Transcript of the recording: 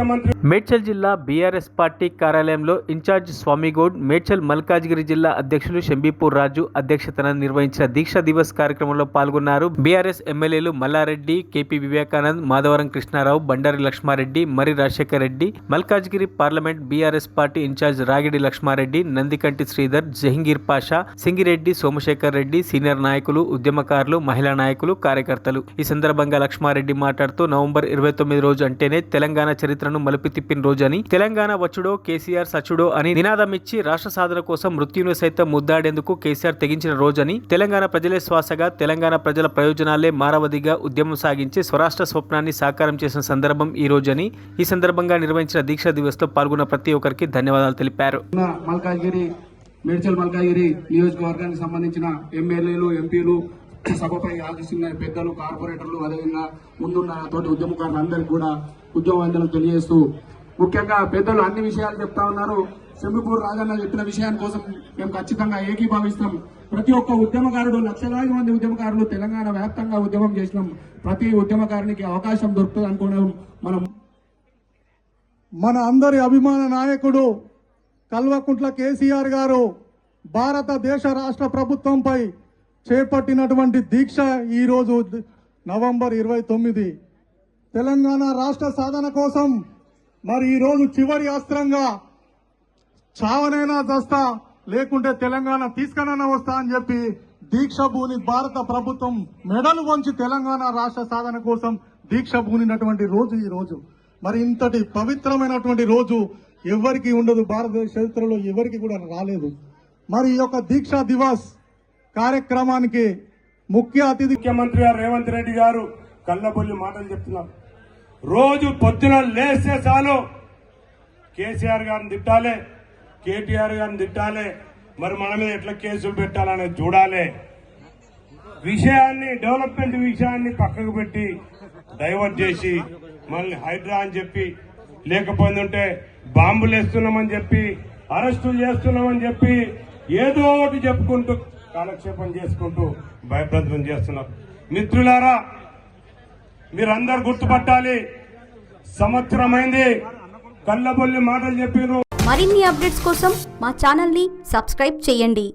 ముఖ్యమంత్రి మేడ్చల్ జిల్లా BRS party కార్యాలయంలో ఇన్ఛార్జ్ స్వామిగౌడ్, మేడ్చల్ మల్కాజ్గిరి జిల్లా అధ్యక్షులు షంబీపూర్ రాజు అధ్యక్షతన నిర్వహించిన దీక్షా దివస్ కార్యక్రమంలో పాల్గొన్నారు. బీఆర్ఎస్ ఎమ్మెల్యేలు మల్లారెడ్డి, కేపీ వివేకానంద్, మాధవరం కృష్ణారావు, బండారి లక్ష్మారెడ్డి, మరి Rajasekhar Reddy, Malkajgiri parliament BRS party incharge Ragidi Laxmareddy, Nandikanti Sridhar, Jahangir Pasha, Singireddy, Somasekhar Reddy, senior నాయకులు, ఉద్యమకారులు, మహిళా నాయకులు, కార్యకర్తలు. ఈ సందర్భంగా లక్ష్మారెడ్డి మాట్లాడుతూ నవంబర్ 29 రోజు అంటేనే తెలంగాణ చరిత్రను మలుపు తిప్పిన రోజని, తెలంగాణ వచ్చుడో కేసీఆర్ సచ్చుడో అని నినాదమిచ్చి రాష్ట్ర సాధన కోసం మృత్యును సైతం ముద్దాడేందుకు కేసీఆర్ తెగించిన రోజని, తెలంగాణ ప్రజలే శ్వాసగా, తెలంగాణ ప్రజల ప్రయోజనాలే మానవధిగా ఉద్యమం సాగించి స్వరాష్ట్ర స్వప్నాన్ని సాకారం చేసిన సందర్భం ఈ రోజని, ఈ సందర్భంగా నిర్వహించిన దీక్షా దివస్ లో పాల్గొన్న ప్రతి ఒక్కరికి ధన్యవాదాలు తెలిపారు. మేడ్చల్ మల్కాజ్గిరి నియోజకవర్గానికి సంబంధించిన ఎమ్మెల్యేలు, ఎంపీలు, సభపై ఆశిస్తున్న పెద్దలు, కార్పొరేటర్లు, అదేవిధంగా ముందున్న తోటి ఉద్యమకారులు అందరికీ కూడా ఉద్యమవందనలు తెలియజేస్తూ, ముఖ్యంగా పెద్దలు అన్ని విషయాలు చెప్తా ఉన్నారు. షంబీపూర్ రాజన్న చెప్పిన విషయాన్ని కోసం మేము ఖచ్చితంగా ఏకీభావిస్తాం. ప్రతి ఒక్క ఉద్యమకారుడు, లక్షలాది మంది ఉద్యమకారులు తెలంగాణ వ్యాప్తంగా ఉద్యమం చేసినాం. ప్రతి ఉద్యమకారునికి అవకాశం దొరుకుతుంది అనుకోవడం మన అందరి అభిమాన నాయకుడు కల్వకుంట్ల కేసీఆర్ గారు భారతదేశ రాష్ట్ర ప్రభుత్వంపై చేపట్టినటువంటి దీక్ష ఈరోజు నవంబర్ 29 తెలంగాణ రాష్ట్ర సాధన కోసం. మరి ఈరోజు చివరి అస్త్రంగా చావనైనా చస్తా, లేకుంటే తెలంగాణ తీసుకునైనా వస్తా అని చెప్పి దీక్ష భూని భారత ప్రభుత్వం మెడలు వంచి తెలంగాణ రాష్ట్ర సాధన కోసం దీక్ష భూనినటువంటి రోజు ఈ రోజు. మరి ఇంతటి పవిత్రమైనటువంటి రోజు ఎవరికి ఉండదు, భారతదేశ చరిత్రలో ఎవరికి కూడా రాలేదు. మరి ఈ యొక్క దీక్షా దివస్ కార్యక్రమానికి ముఖ్య అతిథి ముఖ్యమంత్రి గారు రేవంత్ రెడ్డి గారు కళ్ళబొల్లి మాటలు చెప్తున్నారు. రోజు పొద్దున లేస్తే చాలు కేసీఆర్ గారిని తిట్టాలి, కేటీఆర్ గారిని తిట్టాలి, మరి మన మీద ఎట్లా కేసులు పెట్టాలనేది చూడాలి. విషయాన్ని, డెవలప్మెంట్ విషయాన్ని పక్కకు పెట్టి డైవర్ట్ చేసి మళ్ళీ హైడ్రా అని చెప్పి, లేకపోతే బాంబులు వేస్తున్నామని చెప్పి, అరెస్టులు చేస్తున్నామని చెప్పి, ఏదో ఒకటి చెప్పుకుంటూ కాలక్షేపం చేసుకుంటూ భయప్రదం చేస్తున్నారు. మిత్రులారా, మీరందరూ గుర్తుపట్టాలి, సంవత్సరమైంది కళ్ళబొల్లి మాటలు చెప్పిరు. మరిన్ని అప్డేట్స్ కోసం మా ఛానల్ ని సబ్స్క్రైబ్ చేయండి.